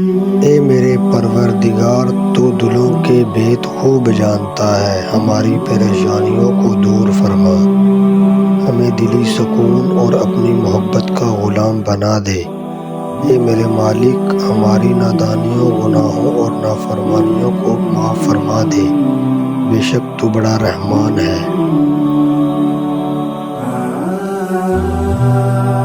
اے میرے پروردگار، تو دلوں کے بھید خوب جانتا ہے، ہماری پریشانیوں کو دور فرما، ہمیں دلی سکون اور اپنی محبت کا غلام بنا دے۔ اے میرے مالک، ہماری نادانیوں، گناہوں اور نافرمانیوں کو معاف فرما دے، بے شک تو بڑا رحمان ہے۔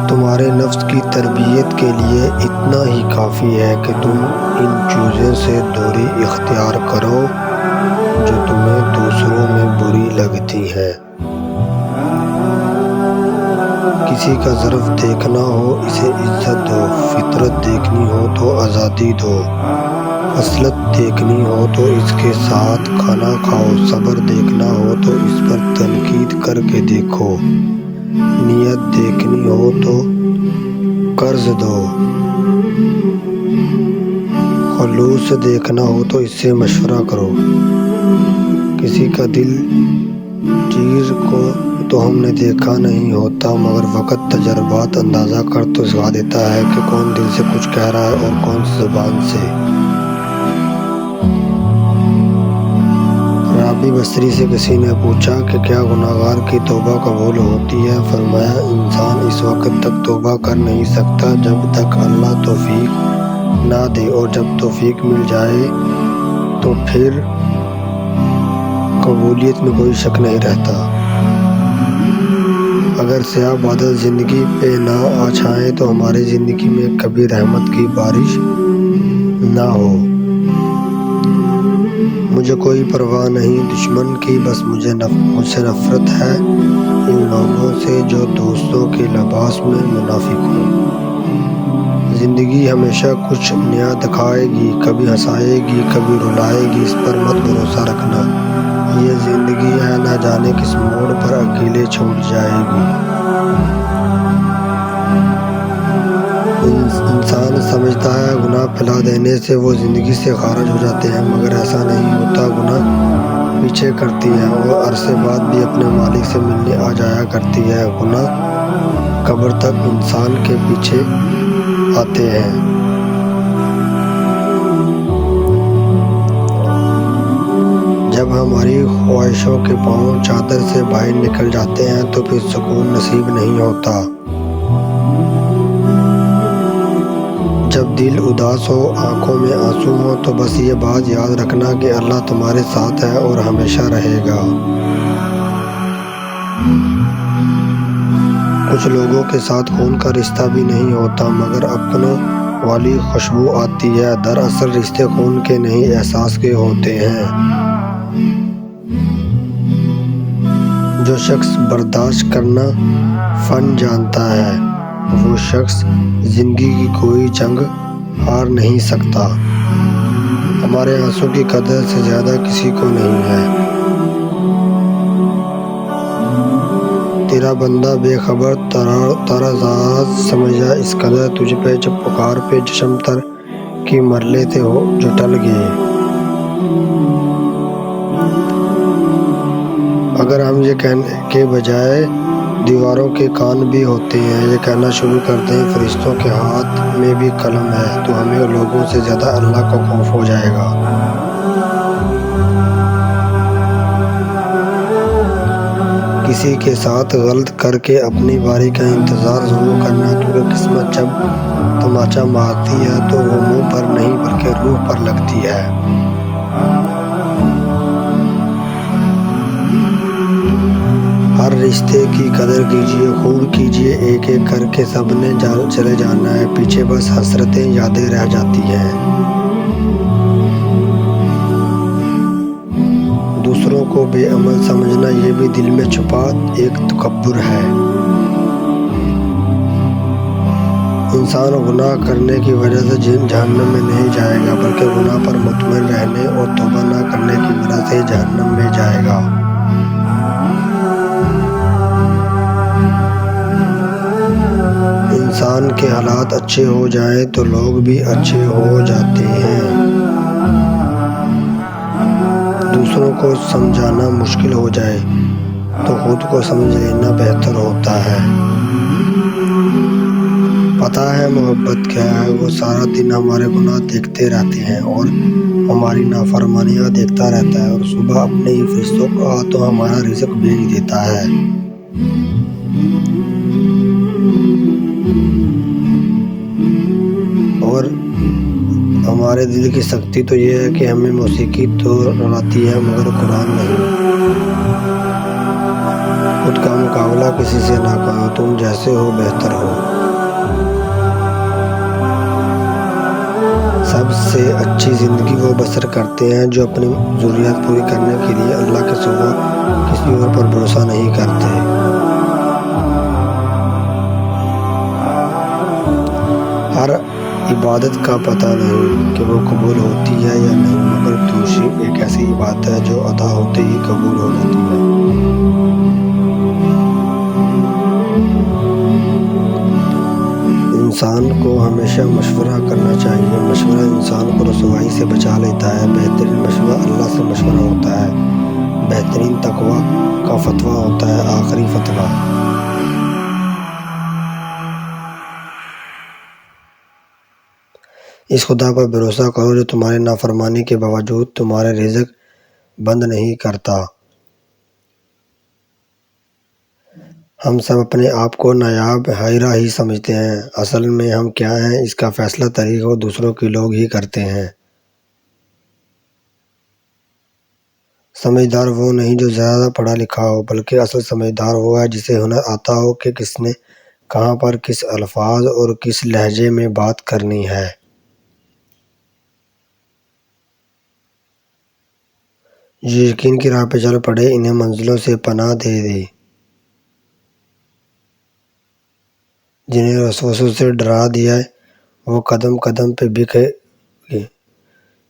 تمہارے نفس کی تربیت کے لیے اتنا ہی کافی ہے کہ تم ان چیزوں سے دوری اختیار کرو جو تمہیں دوسروں میں بری لگتی ہیں۔ کسی کا ظرف دیکھنا ہو، اسے عزت دو، فطرت دیکھنی ہو تو آزادی دو، خصلت دیکھنی ہو تو اس کے ساتھ کھانا کھاؤ، صبر دیکھنا ہو تو اس پر تنقید کر کے دیکھو، نیت دیکھنی ہو تو قرض دو، خلوص دیکھنا ہو تو اس سے مشورہ کرو۔ کسی کا دل چیر کو تو ہم نے دیکھا نہیں ہوتا، مگر وقت تجربات اندازہ کر تو سکھا دیتا ہے کہ کون دل سے کچھ کہہ رہا ہے اور کون سی زبان سے۔ رابی بصری سے کسی نے پوچھا کہ کیا گناہگار کی توبہ قبول ہوتی ہے؟ فرمایا، انسان اس وقت تک توبہ کر نہیں سکتا جب تک اللہ توفیق نہ دے، اور جب توفیق مل جائے تو پھر قبولیت میں کوئی شک نہیں رہتا۔ اگر سیاہ بادل زندگی پہ نہ آ چھائیں تو ہماری زندگی میں کبھی رحمت کی بارش نہ ہو۔ مجھے کوئی پرواہ نہیں دشمن کی، بس مجھ سے نفرت ہے ان لوگوں سے جو دوستوں کے لباس میں منافق ہوں۔ زندگی ہمیشہ کچھ نیا دکھائے گی، کبھی ہنسائے گی، کبھی رلائے گی، اس پر مت بھروسہ رکھنا، یہ زندگی ہے، نہ جانے کس موڑ پر اکیلے چھوٹ جائے گی۔ انسان سمجھتا ہے گناہ پھیلا دینے سے وہ زندگی سے خارج ہو جاتے ہیں، مگر ایسا نہیں ہوتا۔ گناہ پیچھے کرتی ہے اور عرصے بعد بھی اپنے مالک سے ملنے آ جایا کرتی ہے۔ گناہ قبر تک انسان کے پیچھے آتے ہیں۔ جب ہماری خواہشوں کے پاؤں چادر سے باہر نکل جاتے ہیں تو پھر سکون نصیب نہیں ہوتا۔ جب دل اداس ہو، آنکھوں میں آنسو ہوں، تو بس یہ بات یاد رکھنا کہ اللہ تمہارے ساتھ ہے اور ہمیشہ رہے گا۔ کچھ لوگوں کے ساتھ خون کا رشتہ بھی نہیں ہوتا، مگر اپنوں والی خوشبو آتی ہے۔ دراصل رشتے خون کے نہیں، احساس کے ہوتے ہیں۔ جو شخص برداشت کرنا فن جانتا ہے، وہ شخص زندگی کی کوئی جنگ ہار نہیں سکتا۔ ہمارے آنسو کی قدر سے زیادہ کسی کو نہیں ہے۔ تیرا بندہ بے خبر تارا زاد سمجھا اس قدر تجھ پہ، جب پکار پہ چشم تر کی مرلے تھے جو ٹل گئے۔ اگر ہم یہ کہنے کے بجائے دیواروں کے کان بھی ہوتے ہیں، یہ کہنا شروع کر دیں فرشتوں کے ہاتھ میں بھی قلم ہے، تو ہمیں لوگوں سے زیادہ اللہ کا خوف ہو جائے گا۔ کسی کے ساتھ غلط کر کے اپنی باری کا انتظار ضرور کرنا، کیونکہ قسمت جب تماچا مارتی ہے تو وہ منہ پر نہیں بلکہ روح پر لگتی ہے۔ ہر رشتے کی قدر کیجیے، خوب کیجیے، ایک ایک کر کے سب نے چلے جانا ہے، پیچھے بس حسرتیں یادیں رہ جاتی ہیں۔ دوسروں کو بے عمل سمجھنا یہ بھی دل میں چھپا ایک تکبر ہے۔ انسان گناہ کرنے کی وجہ سے جہنم میں نہیں جائے گا، بلکہ گناہ پر مطمئن رہنے اور توبہ نہ کرنے کی وجہ سے جہنم میں جائے گا۔ انسان کے حالات اچھے ہو جائیں تو لوگ بھی اچھے ہو جاتے ہیں۔ دوسروں کو سمجھانا مشکل ہو جائے تو خود کو سمجھ لینا بہتر ہوتا ہے۔ پتہ ہے محبت کیا ہے؟ وہ سارا دن ہمارے گناہ دیکھتے رہتے ہیں اور ہماری نافرمانیاں دیکھتا رہتا ہے، اور صبح اپنے ہی فرشتوں کو تو ہمارا رزق بھیج دیتا ہے۔ اور ہمارے دل کی سختی تو یہ ہے کہ ہمیں موسیقی تو رلاتی ہے مگر قرآن نہیں۔ خود کا مقابلہ کسی سے نہ کرو، تم جیسے ہو بہتر ہو۔ سب سے اچھی زندگی وہ بسر کرتے ہیں جو اپنی ضروریات پوری کرنے کے لیے اللہ کے سوا کسی اور پر بھروسہ نہیں کرتے۔ ہر عبادت کا پتہ نہیں کہ وہ قبول ہوتی ہے یا نہیں، مگر دوسری ایک ایسی عبادت ہے جو ادا ہوتے ہی قبول ہو جاتی ہے۔ انسان کو ہمیشہ مشورہ کرنا چاہیے۔ مشورہ انسان کو رسوائی سے بچا لیتا ہے۔ بہترین مشورہ اللہ سے مشورہ ہوتا ہے۔ بہترین تقویٰ کا فتویٰ ہوتا ہے آخری فتویٰ۔ اس خدا پر بھروسہ کرو جو تمہاری نافرمانی کے باوجود تمہارے رزق بند نہیں کرتا۔ ہم سب اپنے آپ کو نایاب حیرہ ہی سمجھتے ہیں۔ اصل میں ہم کیا ہیں اس کا فیصلہ طریقہ دوسروں کے لوگ ہی کرتے ہیں۔ سمجھدار وہ نہیں جو زیادہ پڑھا لکھا ہو، بلکہ اصل سمجھدار وہ ہے جسے ہنر آتا ہو کہ کس نے کہاں پر کس الفاظ اور کس لہجے میں بات کرنی ہے۔ جو یقین کی راہ پہ چل پڑے انہیں منزلوں سے پناہ دے دے، جنہیں وسوسوں سے ڈرا دیا وہ قدم قدم پہ بکھے گے۔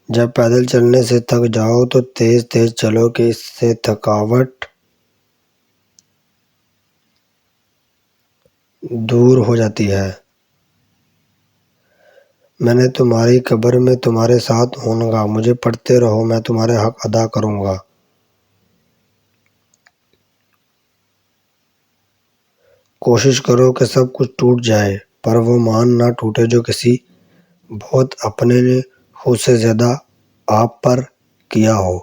جب پیدل چلنے سے تھک جاؤ تو تیز تیز چلو کہ اس سے تھکاوٹ دور ہو جاتی ہے۔ میں نے تمہاری قبر میں تمہارے ساتھ ہوں گا، مجھے پڑھتے رہو، میں تمہارے حق ادا کروں گا۔ کوشش کرو کہ سب کچھ ٹوٹ جائے، پر وہ مان نہ ٹوٹے جو کسی بہت اپنے نے خود سے زیادہ آپ پر کیا ہو۔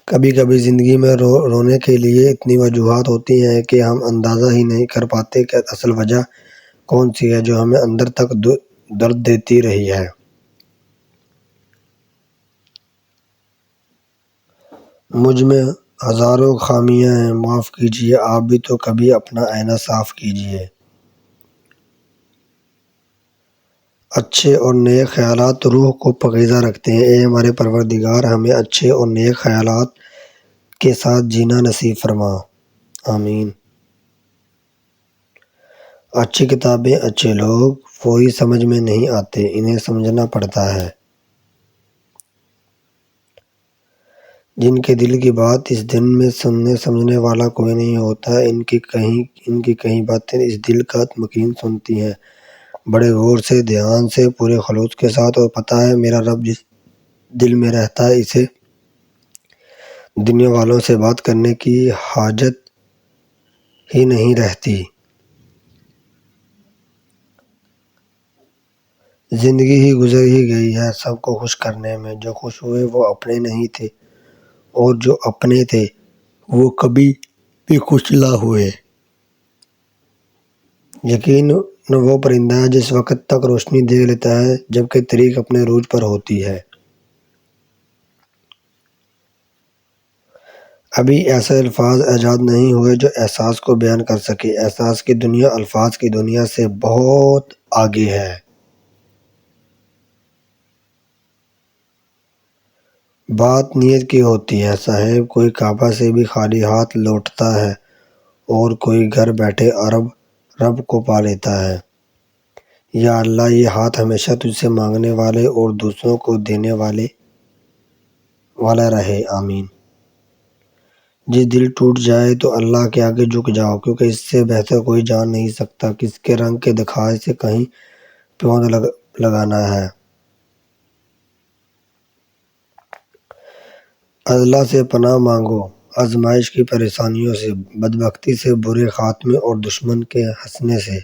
کبھی کبھی زندگی میں رونے کے لیے اتنی وجوہات ہوتی ہیں کہ ہم اندازہ ہی نہیں کر پاتے کہ اصل وجہ کون سی ہے جو ہمیں اندر تک درد دیتی رہی ہے۔ مجھ میں ہزاروں خامیاں ہیں، معاف کیجیے، آپ بھی تو کبھی اپنا آئینہ صاف کیجیے۔ اچھے اور نیک خیالات روح کو پاکیزہ رکھتے ہیں۔ اے ہمارے پروردگار، ہمیں اچھے اور نیک خیالات کے ساتھ جینا نصیب فرما۔ آمین۔ اچھی کتابیں، اچھے لوگ فوری سمجھ میں نہیں آتے، انہیں سمجھنا پڑتا ہے۔ جن کے دل کی بات اس دن میں سننے سمجھنے والا کوئی نہیں ہوتا، ان کی کہیں باتیں اس دل کا مکین سنتی ہیں، بڑے غور سے، دھیان سے، پورے خلوص کے ساتھ۔ اور پتہ ہے میرا رب جس دل میں رہتا ہے اسے دنیا والوں سے بات کرنے کی حاجت ہی نہیں رہتی۔ زندگی ہی گزر ہی گئی ہے سب کو خوش کرنے میں۔ جو خوش ہوئے وہ اپنے نہیں تھے، اور جو اپنے تھے وہ کبھی بھی خوش نہ ہوئے۔ یقین وہ پرندہ ہے جس وقت تک روشنی دیکھ لیتا ہے جبکہ طریق اپنے عروج پر ہوتی ہے۔ ابھی ایسے الفاظ ایجاد نہیں ہوئے جو احساس کو بیان کر سکے۔ احساس کی دنیا الفاظ کی دنیا سے بہت آگے ہے۔ بات نیت کی ہوتی ہے صاحب، کوئی کعبہ سے بھی خالی ہاتھ لوٹتا ہے اور کوئی گھر بیٹھے رب کو پا لیتا ہے۔ یا اللہ، یہ ہاتھ ہمیشہ تجھ سے مانگنے والے اور دوسروں کو دینے والا رہے۔ آمین۔ جس دل ٹوٹ جائے تو اللہ کے آگے جھک جاؤ، کیونکہ اس سے بہتر کوئی جان نہیں سکتا۔ کس کے رنگ کے دکھائے سے کہیں پیوند لگانا ہے۔ اللہ سے پناہ مانگو آزمائش کی پریشانیوں سے، بدبختی سے، برے خاتمے اور دشمن کے ہنسنے سے۔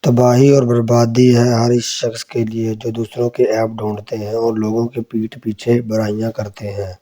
تباہی اور بربادی ہے ہر اس شخص کے لیے جو دوسروں کے عیب ڈھونڈتے ہیں اور لوگوں کے پیٹھ پیچھے برائیاں کرتے ہیں۔